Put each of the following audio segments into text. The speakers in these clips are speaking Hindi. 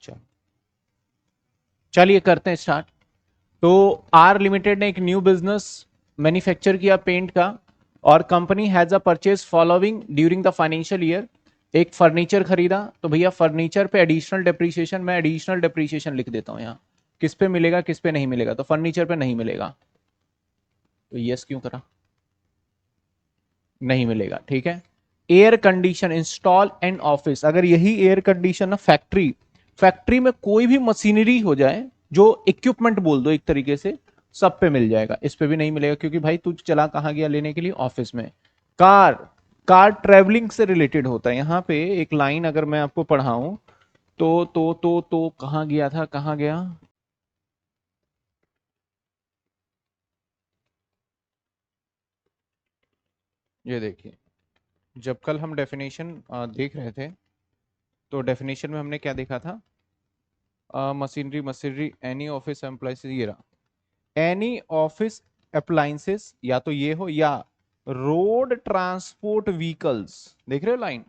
चलो चलिए करते हैं स्टार्ट। तो आर लिमिटेड ने एक न्यू बिजनेस मैन्युफैक्चर किया पेंट का, और company has a purchase following during the financial year. एक फर्नीचर खरीदा, तो भैया फर्नीचर पे एडिशनल डेप्रीशिएशन, मैं एडिशनल डेप्रीशिएशन लिख देता हूं यहाँ। किस पे मिलेगा किस पे नहीं मिलेगा, तो फर्नीचर पे नहीं मिलेगा, तो यस क्यों करा, नहीं मिलेगा, ठीक है। Air condition install and office, अगर यही एयर कंडीशन ना फैक्ट्री, फैक्ट्री में कोई भी मशीनरी हो जाए, जो इक्विपमेंट बोल दो एक तरीके से, सब पे मिल जाएगा, इस पे भी नहीं मिलेगा क्योंकि भाई तू चला कहां गया लेने के लिए, ऑफिस में। कार, कार ट्रेवलिंग से रिलेटेड होता है, यहां पे एक लाइन अगर मैं आपको पढ़ाऊं, तो कहां गया था, कहां गया, ये देखिए, जब कल हम डेफिनेशन देख रहे थे, तो डेफिनेशन में हमने क्या देखा था, machinery, machinery any office employees, ये रहा एनी ऑफिस अप्लायंसेस, या तो ये हो, या रोड ट्रांसपोर्ट व्हीकल्स, देख रहे हो लाइन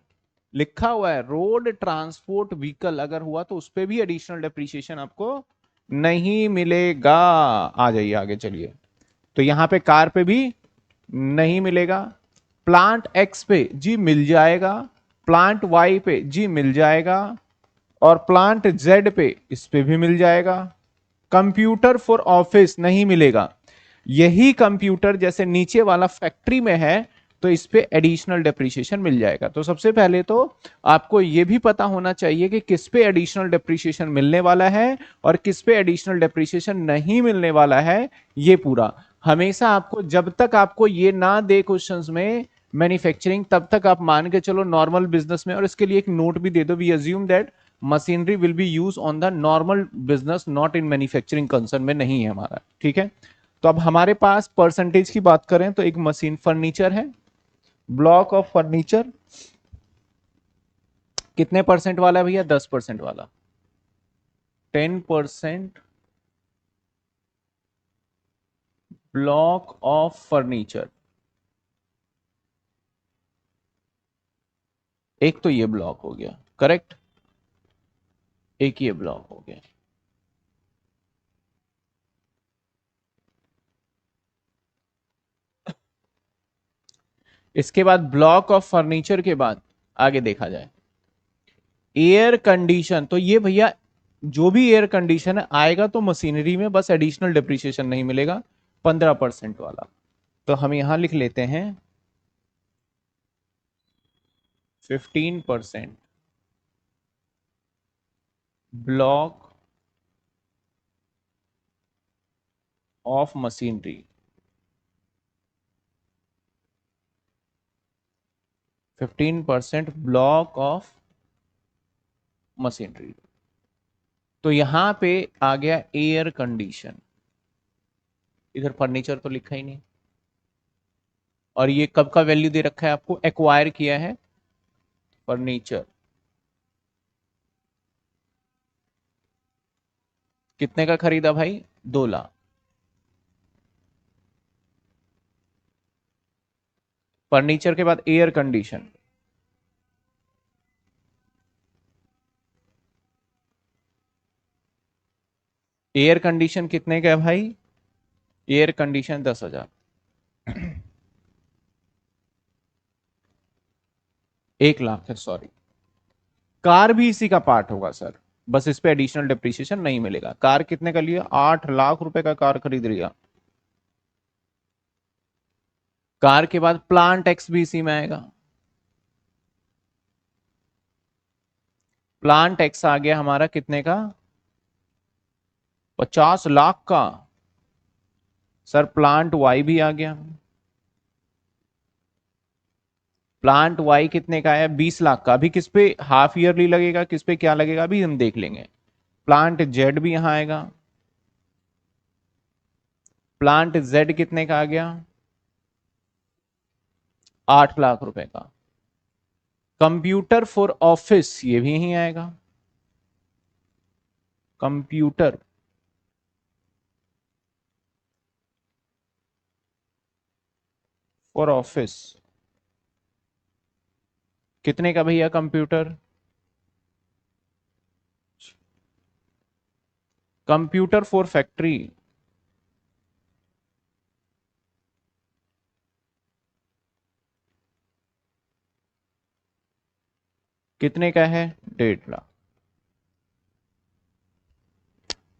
लिखा हुआ है, रोड ट्रांसपोर्ट व्हीकल अगर हुआ तो उस पर भी एडिशनल डेप्रीशिएशन आपको नहीं मिलेगा। आ जाइए आगे चलिए, तो यहां पे कार पे भी नहीं मिलेगा, प्लांट एक्स पे जी मिल जाएगा, प्लांट वाई पे जी मिल जाएगा, और प्लांट जेड पे इस पे भी मिल जाएगा। कंप्यूटर फॉर ऑफिस नहीं मिलेगा, यही कंप्यूटर जैसे नीचे वाला फैक्ट्री में है, तो इस पे एडिशनल डेप्रीशिएशन मिल जाएगा। तो सबसे पहले तो आपको यह भी पता होना चाहिए कि किस पे एडिशनल डेप्रीशिएशन मिलने वाला है और किस पे एडिशनल डेप्रीशिएशन नहीं मिलने वाला है। ये पूरा हमेशा आपको, जब तक आपको ये ना दे क्वेश्चंस में मैन्युफैक्चरिंग, तब तक आप मान के चलो नॉर्मल बिजनेस में, और इसके लिए एक नोट भी दे दो, we assume that machinery will be use on the normal business, not in manufacturing concern में नहीं है हमारा, ठीक है। तो अब हमारे पास परसेंटेज की बात करें तो एक मशीन फर्नीचर है, ब्लॉक ऑफ फर्नीचर कितने परसेंट वाला है भैया, 10% वाला, 10% ब्लॉक ऑफ फर्नीचर। एक तो ये ब्लॉक हो गया, करेक्ट, एक ये ब्लॉक हो गया। इसके बाद ब्लॉक ऑफ फर्नीचर के बाद आगे देखा जाए एयर कंडीशन, तो ये भैया जो भी एयर कंडीशन है आएगा तो मशीनरी में, बस एडिशनल डिप्रिसिएशन नहीं मिलेगा, 15% वाला। तो हम यहां लिख लेते हैं 15% block of machinery, 15% block of machinery. तो यहां पे आ गया एयर कंडीशन, इधर फर्नीचर तो लिखा ही नहीं, और ये कब का वैल्यू दे रखा है आपको, एक्वायर किया है फर्नीचर, कितने का खरीदा भाई, 2 लाख। फर्नीचर के बाद एयर कंडीशन, एयर कंडीशन कितने का है भाई, एयर कंडीशन 10,000, 1 लाख है, सॉरी। कार भी इसी का पार्ट होगा सर, बस इस पे एडिशनल डिप्रिसिएशन नहीं मिलेगा। कार कितने का लिया, 8 लाख रुपए का कार खरीद लिया। कार के बाद प्लांट एक्स भी इसी में आएगा, प्लांट एक्स आ गया हमारा कितने का, 50 लाख का। सर प्लांट वाई भी आ गया, प्लांट वाई कितने का है, 20 लाख का। अभी किस पे हाफ ईयरली लगेगा, किस पे क्या लगेगा अभी हम देख लेंगे। प्लांट जेड भी यहां आएगा, प्लांट जेड कितने का आ गया, 8 लाख रुपए का। कंप्यूटर फॉर ऑफिस ये भी यहीं आएगा, कंप्यूटर फॉर ऑफिस कितने का भैया कंप्यूटर, कंप्यूटर फॉर फैक्ट्री, कितने का है? 1.5 लाख।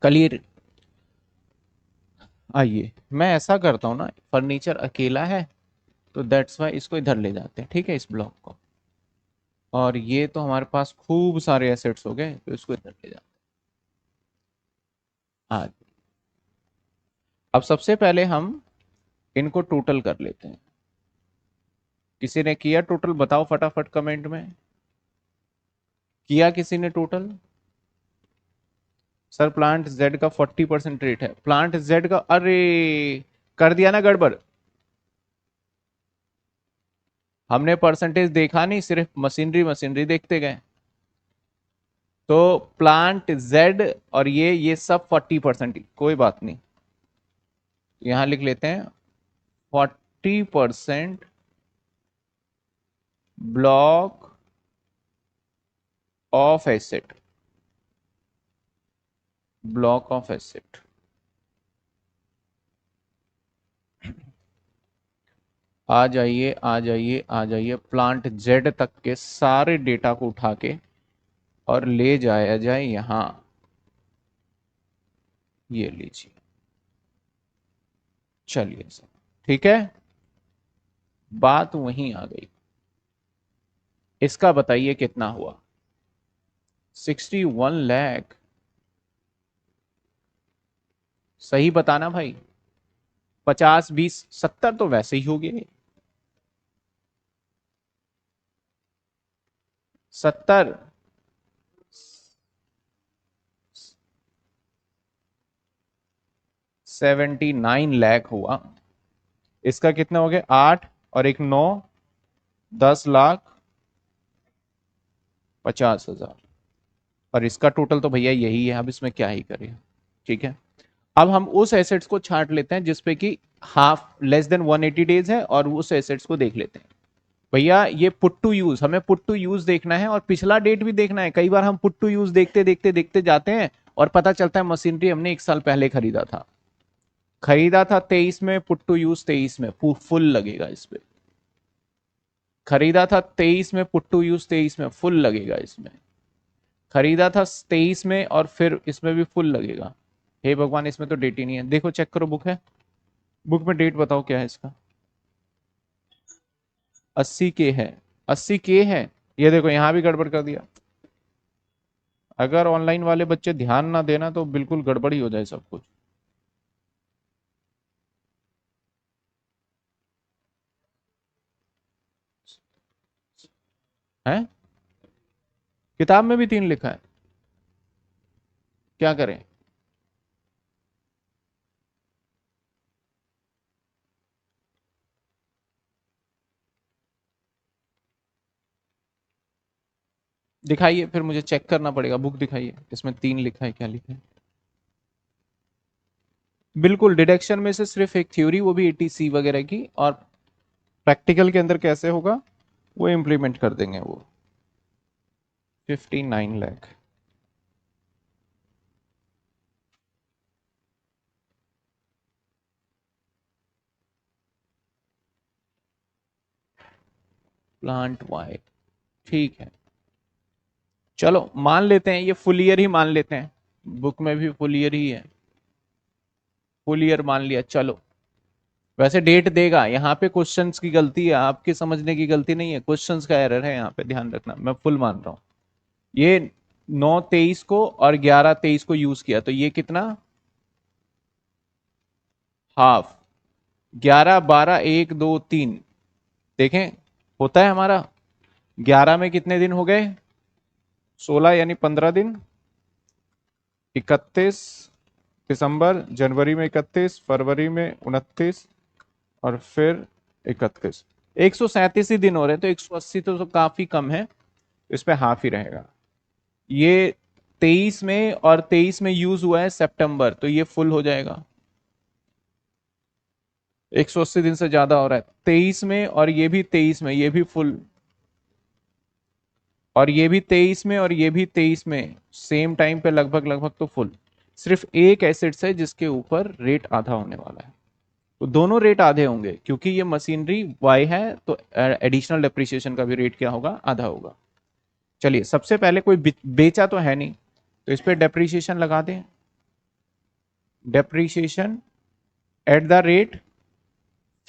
क्लियर? आइए मैं ऐसा करता हूँ ना, फर्नीचर अकेला है तो दैट्स वाई इसको इधर ले जाते हैं, ठीक है, इस ब्लॉक को। और ये तो हमारे पास खूब सारे एसेट्स हो गए तो इसको इधर ले जाते हैं। आज अब सबसे पहले हम इनको टोटल कर लेते हैं। किसी ने किया टोटल? बताओ फटाफट कमेंट में, किया किसी ने टोटल? सर प्लांट जेड का 40% रेट है, प्लांट जेड का, अरे कर दिया ना गड़बड़। हमने परसेंटेज देखा नहीं, सिर्फ मशीनरी मशीनरी देखते गए। तो प्लांट जेड और ये सब 40%, कोई बात नहीं, यहां लिख लेते हैं 40% block of asset, block of asset. आ जाइए आ जाइए आ जाइए, प्लांट जेड तक के सारे डेटा को उठा के और ले जाया जाए यहां, ये लीजिए। चलिए सर, ठीक है, बात वहीं आ गई। इसका बताइए कितना हुआ? 61 लाख। सही बताना भाई, 50 20 70 तो वैसे ही हो गए। 70, 79 लाख हुआ। इसका कितना हो गया? 8 और एक 9, 10,50,000। और इसका टोटल तो भैया यही है, अब इसमें क्या ही करें। ठीक है, अब हम उस एसेट्स को छांट लेते हैं जिसपे कि हाफ लेस देन 180 डेज है, और उस एसेट्स को देख लेते हैं। भैया ये पुट टू यूज, हमें पुट टू यूज देखना है और पिछला डेट भी देखना है। कई बार हम पुट टू यूज देखते देखते देखते जाते हैं और पता चलता है मशीनरी हमने 1 साल पहले खरीदा था, 23 में, पुट टू यूज 23 में, फुल लगेगा इस पे। खरीदा था 23 में, पुट टू यूज 23 में, फुल लगेगा इसमें। खरीदा था 23 में और फिर इसमें भी फुल लगेगा। हे भगवान, इसमें तो डेट ही नहीं है। देखो चेक करो, बुक है, बुक में डेट बताओ क्या है इसका। 80 के है, 80 के है। ये देखो यहाँ भी गड़बड़ कर दिया। अगर ऑनलाइन वाले बच्चे ध्यान ना देना तो बिल्कुल गड़बड़ ही हो जाए सब कुछ। है, किताब में भी 3 लिखा है, क्या करें? दिखाइए, फिर मुझे चेक करना पड़ेगा, बुक दिखाइए, इसमें 3 लिखा है, क्या लिखा है? बिल्कुल, डिडक्शन में से सिर्फ एक थ्योरी, वो भी एटीसी वगैरह की, और प्रैक्टिकल के अंदर कैसे होगा वो इम्प्लीमेंट कर देंगे वो। 59 लाख। प्लांट वाई, ठीक है, चलो मान लेते हैं, ये फुल ईयर ही मान लेते हैं, बुक में भी फुल ईयर ही है, फुल ईयर मान लिया। चलो, वैसे डेट देगा, यहाँ पे क्वेश्चंस की गलती है, आपकी समझने की गलती नहीं है, क्वेश्चंस का एरर है यहाँ पे, ध्यान रखना। मैं फुल मान रहा हूँ। ये 9/23 को और 11/23 को यूज किया, तो ये कितना? हाफ। 11 12 1 2 3, देखें होता है हमारा। 11 में कितने दिन हो गए? 16, यानी 15 दिन। 31 दिसंबर, जनवरी में 31, फरवरी में 29, और फिर 31। 137 ही दिन हो रहे हैं, तो 180 तो काफी कम है, इस पे हाफ ही रहेगा। ये 23 में और 23 में यूज हुआ है सितंबर, तो ये फुल हो जाएगा। 180 दिन से ज्यादा हो रहा है 23 में, और ये भी 23 में, ये भी फुल। और ये भी 23 में और ये भी 23 में, सेम टाइम पे लगभग लगभग, तो फुल। सिर्फ एक एसेट्स है जिसके ऊपर रेट आधा होने वाला है। तो दोनों रेट आधे होंगे क्योंकि ये मशीनरी वाई है, तो एडिशनल डेप्रिसिएशन का भी रेट क्या होगा, आधा होगा। चलिए सबसे पहले कोई बेचा तो है नहीं, तो इस पर डेप्रिसिएशन लगा दें। डेप्रिसिएशन एट द रेट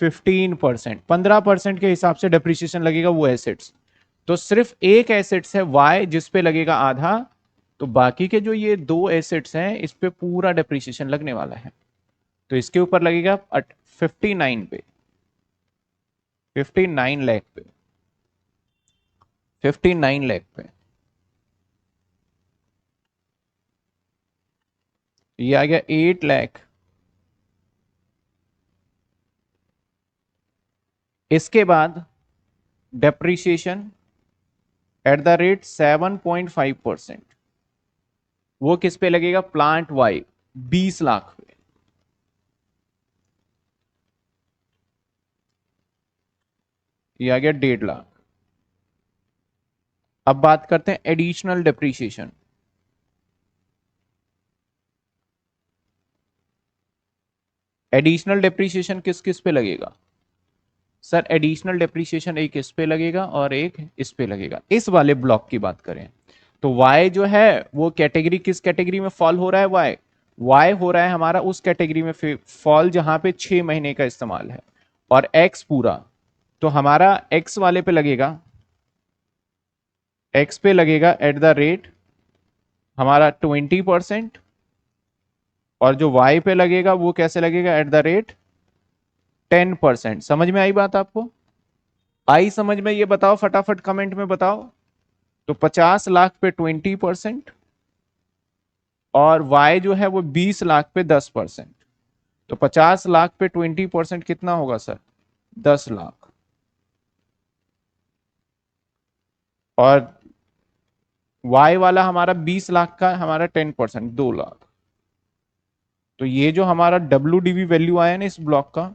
15%, 15% के हिसाब से डेप्रिसिएशन लगेगा वो एसेट्स। तो सिर्फ एक एसेट्स है वाई जिस पे लगेगा आधा, तो बाकी के जो ये दो एसेट्स हैं इस पे पूरा डेप्रिसिएशन लगने वाला है। तो इसके ऊपर लगेगा 59 पे, 59 लाख पे, 59 लाख पे। ये आ गया 8 लाख। इसके बाद डेप्रिसिएशन एट द रेट 7.5%, वो किस पे लगेगा, प्लांट वाई 20 लाख पे। ये आ गया 1.5 लाख। अब बात करते हैं एडिशनल डेप्रिसिएशन। एडिशनल डेप्रिसिएशन किस किस पे लगेगा सर? एडिशनल डेप्रिसिएशन एक इस पे लगेगा और एक इस पे लगेगा। इस वाले ब्लॉक की बात करें तो वाई जो है वो कैटेगरी, किस कैटेगरी में फॉल हो रहा है, वाई वाई हो रहा है हमारा उस कैटेगरी में फॉल जहां पे 6 महीने का इस्तेमाल है, और एक्स पूरा, तो हमारा एक्स वाले पे लगेगा, एक्स पे लगेगा एट द रेट हमारा 20%, और जो वाई पे लगेगा वो कैसे लगेगा, एट द रेट 10%। समझ में आई बात आपको? आई समझ में? ये बताओ फटाफट कमेंट में बताओ। तो 50 लाख पे 20%, और वाई जो है वो 20 लाख पे 10%। तो 50 लाख पे 20% कितना होगा सर, 10 लाख। और वाई वाला हमारा 20 लाख का, हमारा 10% 2 लाख। तो ये जो हमारा WDV वैल्यू आया ना इस ब्लॉक का,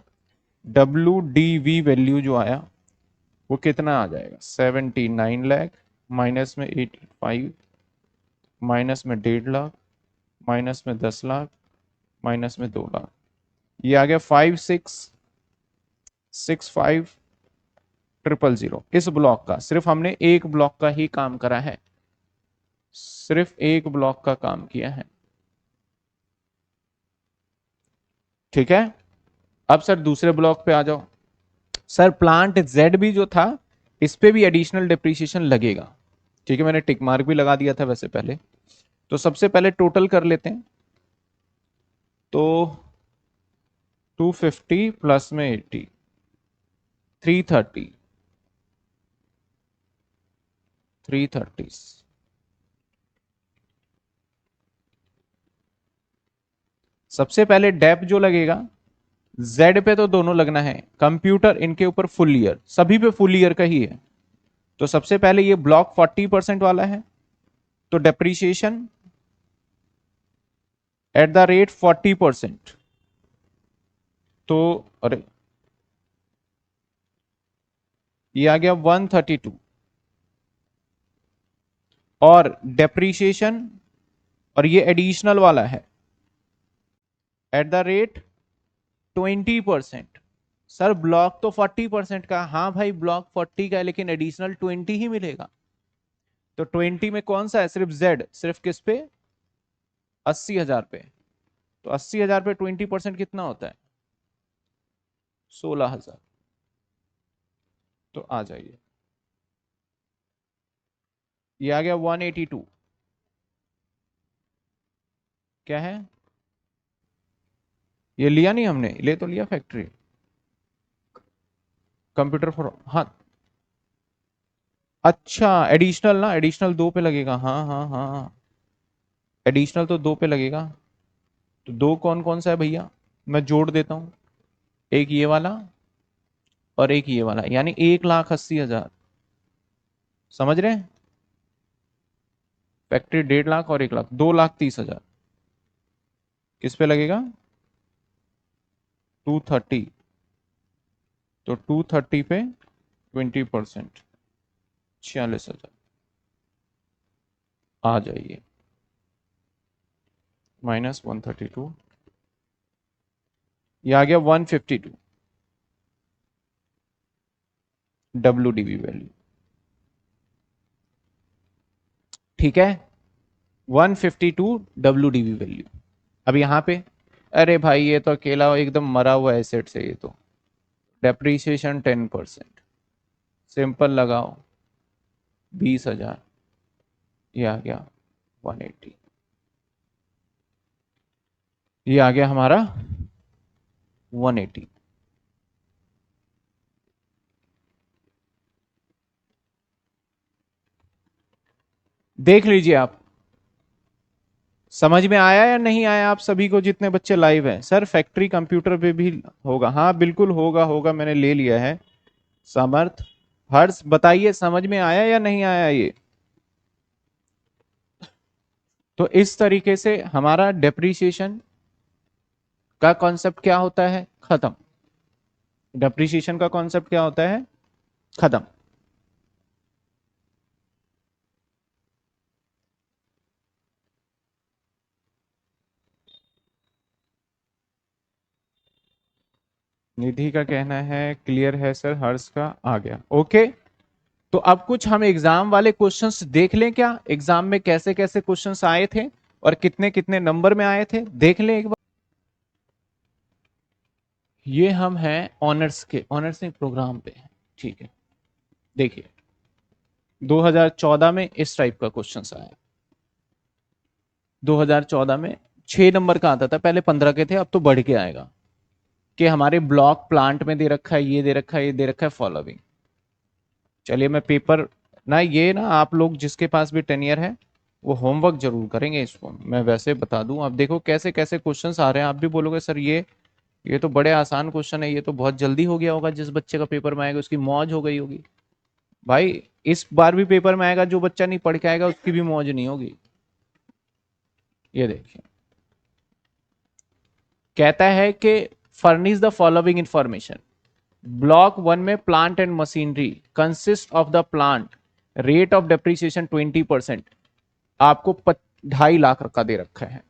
WDV वैल्यू जो आया वो कितना आ जाएगा, 79 लाख, माइनस में 85, माइनस में 1.5 लाख, माइनस में 10 लाख, माइनस में 2 लाख। ये आ गया 5665,000। इस ब्लॉक का सिर्फ हमने एक ब्लॉक का ही काम करा है, सिर्फ एक ब्लॉक का काम किया है। ठीक है, अब सर दूसरे ब्लॉक पे आ जाओ। सर प्लांट जेड भी जो था इस पे भी एडिशनल डिप्रिसिएशन लगेगा। ठीक है, मैंने टिक मार्क भी लगा दिया था वैसे पहले। तो सबसे पहले टोटल कर लेते हैं। तो 250 प्लस में 80, 330, 330। सबसे पहले डेप जो लगेगा जेड पे, तो दोनों लगना है, कंप्यूटर इनके ऊपर फुल ईयर, सभी पे फुल ईयर का ही है। तो सबसे पहले ये ब्लॉक 40% वाला है, तो डेप्रीशिएशन एट द रेट 40%। तो अरे ये आ गया 132। और डेप्रीशिएशन, और ये एडिशनल वाला है, at the rate 20%। Sir block तो 40% का, हाँ भाई ब्लॉक 40 का है, लेकिन एडिशनल 20 ही मिलेगा। तो 20 में कौन सा है, सिर्फ जेड, सिर्फ किस पे, 80,000 पे। तो 80,000 पे 20% कितना होता है, 16,000। तो आ जाइए, ये आ गया 182। क्या है, ये लिया नहीं हमने, ले तो लिया फैक्ट्री, कंप्यूटर फॉर, हाँ। अच्छा एडिशनल ना, एडिशनल दो पे लगेगा, हाँ हाँ हाँ हाँ, एडिशनल तो दो पे लगेगा। तो दो कौन कौन सा है भैया, मैं जोड़ देता हूँ, एक ये वाला और एक ये वाला, यानी 1,80,000। समझ रहे हैं? फैक्ट्री 1.5 लाख और 1 लाख, 2,30,000 किस पे लगेगा, 230। तो 230 पे 20%, 46,000। आ जाइए, माइनस 132, ये आ गया 152 WDV वैल्यू, ठीक है, 152 WDV वैल्यू। अब यहां पे अरे भाई ये तो अकेला एकदम मरा हुआ एसेट है, ये तो डेप्रीसिएशन 10%, सिंपल लगाओ 20,000, ये आ गया 180, ये आ गया हमारा 180। देख लीजिए आप, समझ में आया या नहीं आया आप सभी को, जितने बच्चे लाइव हैं? सर फैक्ट्री कंप्यूटर पे भी होगा? हाँ बिल्कुल होगा, होगा, मैंने ले लिया है। समर्थ, हर्ष, बताइए समझ में आया या नहीं आया ये? तो इस तरीके से हमारा डेप्रीसिएशन का कॉन्सेप्ट क्या होता है? खत्म। डेप्रीसिएशन का कॉन्सेप्ट क्या होता है? खत्म। निधि का कहना है क्लियर है सर, हर्ष का आ गया, ओके। तो अब कुछ हम एग्जाम वाले क्वेश्चंस देख लें क्या? एग्जाम में कैसे कैसे क्वेश्चंस आए थे और कितने कितने नंबर में आए थे, देख लें एक बार। ये हम हैं ऑनर्स के, ऑनर्स प्रोग्राम पे, ठीक है। देखिए 2014 में इस टाइप का क्वेश्चंस आया। 2014 में 6 नंबर का आता था, पहले 15 के थे, अब तो बढ़ के आएगा कि हमारे ब्लॉक प्लांट में दे रखा है, ये दे रखा है, ये दे रखा है, फॉलोइंग। चलिए मैं पेपर ना, ये ना आप लोग जिसके पास भी टेनियर है वो होमवर्क जरूर करेंगे इसको, मैं वैसे बता दूं। अब देखो कैसे कैसे क्वेश्चंस आ रहे हैं, आप भी बोलोगे सर ये तो बड़े आसान क्वेश्चन है, ये तो बहुत जल्दी हो गया होगा, जिस बच्चे का पेपर में आएगा उसकी मौज हो गई होगी। भाई इस बार भी पेपर में आएगा, जो बच्चा नहीं पढ़ के आएगा उसकी भी मौज नहीं होगी। ये देखिए कहता है कि furnish the following information. Block 1 में plant and machinery consist of the plant, rate of depreciation 20%, आपको 2.5 लाख का दे रखा है।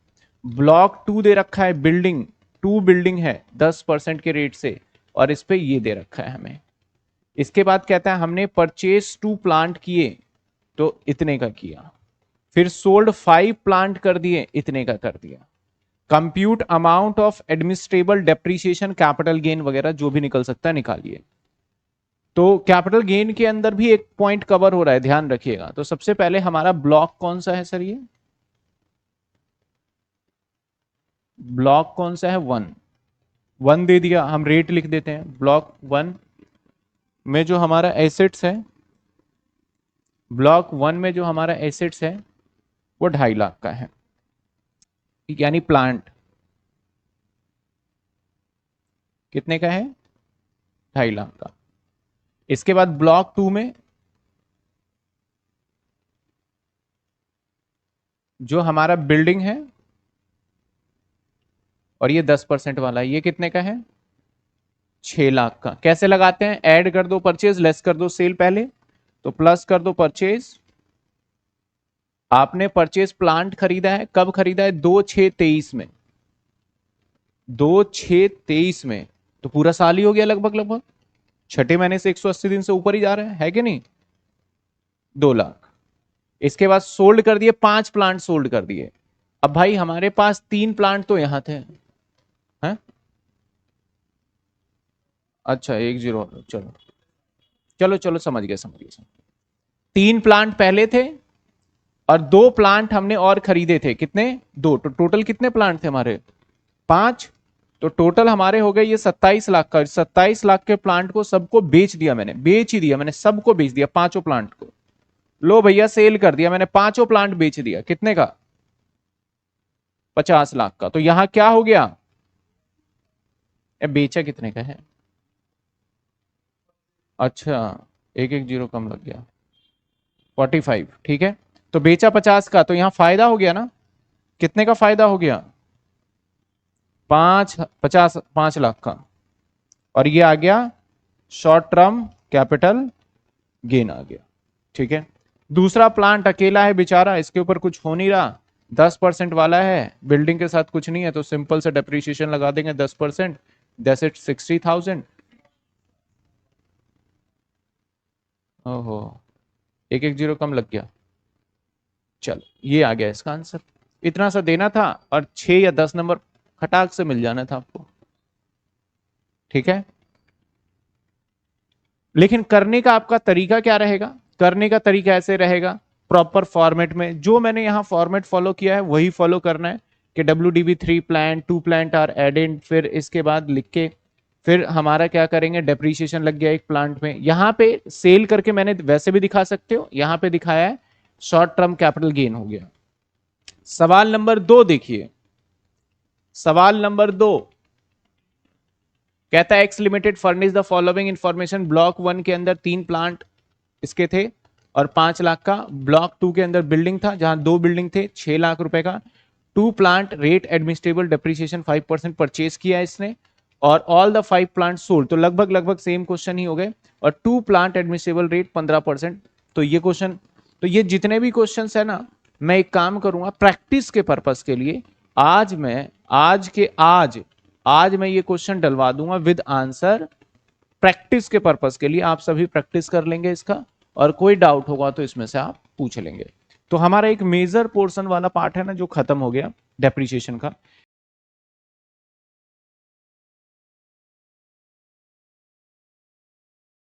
ब्लॉक 2 दे रखा है बिल्डिंग, 2 बिल्डिंग है 10% के रेट से, और इस पे ये दे रखा है हमें। इसके बाद कहता है हमने परचेज 2 प्लांट किए तो इतने का किया, फिर सोल्ड 5 प्लांट कर दिए, इतने का कर दिया। Compute amount of एडमिनिस्ट्रेबल depreciation, capital gain वगैरह जो भी निकल सकता है निकालिए। तो कैपिटल गेन के अंदर भी एक पॉइंट कवर हो रहा है, ध्यान रखिएगा। तो सबसे पहले हमारा ब्लॉक कौन सा है सर? ये ब्लॉक कौन सा है? 1। 1 दे दिया, हम रेट लिख देते हैं। ब्लॉक 1 में जो हमारा एसेट्स है, ब्लॉक 1 में जो हमारा एसेट्स है वो 2.5 लाख का है, यानी प्लांट कितने का है? 2.5 लाख का। इसके बाद ब्लॉक 2 में जो हमारा बिल्डिंग है और ये 10% वाला है, ये कितने का है? 6 लाख का। कैसे लगाते हैं? ऐड कर दो परचेज, लेस कर दो सेल पहले, तो प्लस कर दो परचेज। आपने परचेज प्लांट खरीदा है, कब खरीदा है? 2/6/23 में, 2/6/23 में, तो पूरा साल ही हो गया लगभग लगभग, छठे महीने से 180 दिन से ऊपर ही जा रहा है कि नहीं? 2 लाख। इसके बाद सोल्ड कर दिए, 5 प्लांट सोल्ड कर दिए। अब भाई हमारे पास 3 प्लांट तो यहां थे, हैं? अच्छा 10, चलो चलो चलो, समझ गए समझ गए। 3 प्लांट पहले थे और 2 प्लांट हमने और खरीदे थे। कितने? 2। तो टोटल कितने प्लांट थे हमारे? 5। तो टोटल हमारे हो गए ये 27 लाख का। 27 लाख के प्लांट को सबको बेच दिया मैंने, बेच ही दिया मैंने, सबको बेच दिया, 5 प्लांट को। लो भैया सेल कर दिया मैंने, 5 प्लांट बेच दिया। कितने का? 50 लाख का। तो यहां क्या हो गया? बेचा कितने का है? अच्छा, एक जीरो कम लग गया, 45, ठीक है। तो बेचा 50 का, तो यहां फायदा हो गया ना? कितने का फायदा हो गया? 5 लाख का। और ये आ गया शॉर्ट टर्म कैपिटल गेन आ गया, ठीक है। दूसरा प्लांट अकेला है बेचारा, इसके ऊपर कुछ हो नहीं रहा, 10% वाला है, बिल्डिंग के साथ कुछ नहीं है, तो सिंपल से डेप्रिसिएशन लगा देंगे 10%, दैट्स इट 60,000। ओहो, एक एक जीरो कम लग गया। चलो ये आ गया इसका आंसर। इतना सा देना था और 6 या 10 नंबर खटाक से मिल जाना था आपको। ठीक है, लेकिन करने का आपका तरीका क्या रहेगा? करने का तरीका ऐसे रहेगा, प्रॉपर फॉर्मेट में, जो मैंने यहाँ फॉर्मेट फॉलो किया है वही फॉलो करना है कि WDB3 plant 2 plant are added, फिर इसके बाद लिख के फिर हमारा क्या करेंगे, डेप्रीशिएशन लग गया एक प्लांट में। यहाँ पे सेल करके मैंने वैसे भी दिखा सकते हो, यहाँ पे दिखाया है शॉर्ट टर्म कैपिटल गेन हो गया। सवाल नंबर 2 देखिए, सवाल नंबर 2 कहता है x limited furnish the following information. Block 1 के अंदर 3 प्लांट इसके थे और 5 लाख का, ब्लॉक 2 के अंदर बिल्डिंग था जहां 2 बिल्डिंग थे 6 लाख रुपए का, 2 प्लांट रेट एडमिनिस्ट्रेबल डेप्रिसिएशन 5% परचेज किया इसने, और ऑल द 5 प्लांट सोल्ड। तो लगभग लगभग सेम क्वेश्चन ही हो गए, और 2 प्लांट एडमिनिस्ट्रेबल रेट 15%। तो ये क्वेश्चन, तो ये जितने भी क्वेश्चन है ना, मैं एक काम करूंगा प्रैक्टिस के पर्पस के लिए, आज मैं आज मैं ये क्वेश्चन डलवा दूंगा विद आंसर, प्रैक्टिस के पर्पस के लिए। आप सभी प्रैक्टिस कर लेंगे इसका, और कोई डाउट होगा तो इसमें से आप पूछ लेंगे। तो हमारा एक मेजर पोर्शन वाला पार्ट है ना जो खत्म हो गया डेप्रिसिएशन का।